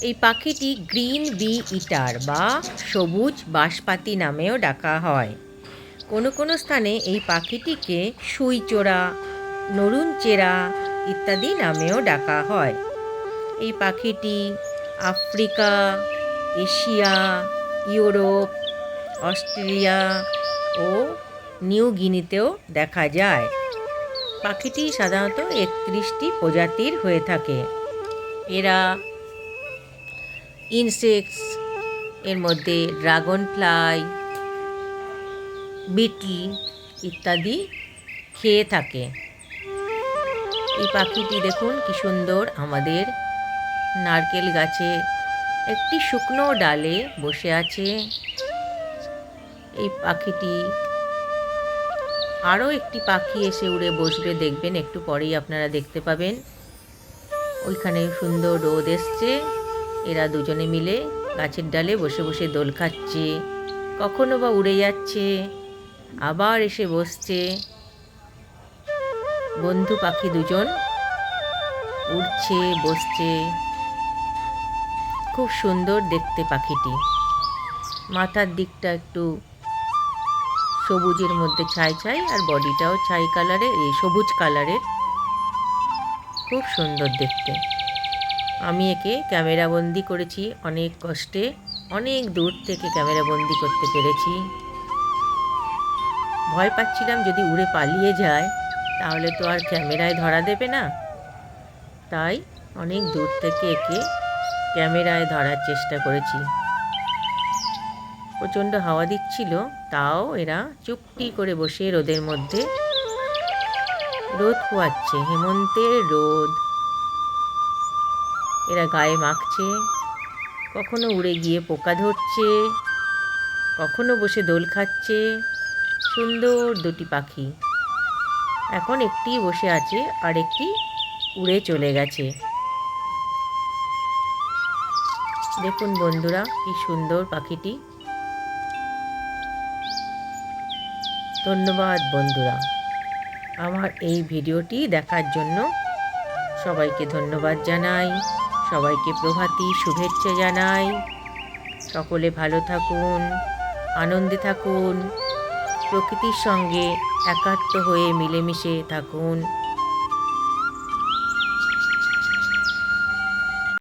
এই পাখিটি green B ইটার বা সবুজ বাঁশপাতি নামেও ডাকা হয়। কোনো কোনো স্থানে এই পাখিটিকে সুইচোড়া, নরুনচেরা ইত্যাদি নামেও ডাকা হয়। এই পাখিটি আফ্রিকা, এশিয়া, ইউরোপ, অস্ট্রেলিয়া ও নিউ গিনিতেও দেখা যায়। পাখিটি সাধারণত ৩১টি প্রজাতির হয়ে থাকে। এরা ইনসেক্টস এর মধ্যে ড্রাগন ফ্লাই, বিটল ইত্যাদি খেয়ে থাকে। এই পাখিটি দেখুন কি সুন্দর আমাদের নারকেল গাছে একটি শুকনো ডালে বসে আছে। এই পাখিটি আরও একটি পাখি এসে উড়ে বসবে, দেখবেন একটু পরেই আপনারা দেখতে পাবেন। ওইখানে সুন্দর রোদ এসছে, এরা দুজনে মিলে গাছের ডালে বসে বসে দোল খাচ্ছে, কখনো বা উড়ে যাচ্ছে, আবার এসে বসছে। বন্ধু পাখি দুজন উড়ছে বসছে, খুব সুন্দর দেখতে পাখিটি। মাথার দিকটা একটু সবুজের মধ্যে ছাই ছাই, আর বডিটাও ছাই কালারের, এই সবুজ কালারের, খুব সুন্দর দেখতে। আমি একে ক্যামেরাবন্দি করেছি অনেক কষ্টে, অনেক দূর থেকে ক্যামেরাবন্দি করতে পেরেছি। ভয় পাচ্ছিলাম যদি উড়ে পালিয়ে যায় তাহলে তো আর ক্যামেরায় ধরা দেবে না, তাই অনেক দূর থেকে একে ক্যামেরায় ধরার চেষ্টা করেছি। প্রচণ্ড হাওয়া দিচ্ছিল, তাও এরা চুপটি করে বসে রোদের মধ্যে রোদ পোয়াচ্ছে, হেমন্তের রোদ এরা গায়ে মাখছে। কখনো উড়ে গিয়ে পোকা ধরছে, কখনো বসে দোল খাচ্ছে। সুন্দর দুটি পাখি। এখন একটি বসে আছে আর একটি উড়ে চলে গেছে। দেখুন বন্ধুরা কি সুন্দর পাখিটি। ধন্যবাদ বন্ধুরা, আমার এই ভিডিওটি দেখার জন্য সবাইকে ধন্যবাদ জানাই, সবাইকে প্রভাতী শুভেচ্ছা জানাই। সকলে ভালো থাকুন, আনন্দে থাকুন, প্রকৃতির সঙ্গে একাত্ম হয়ে মিলেমিশে থাকুন।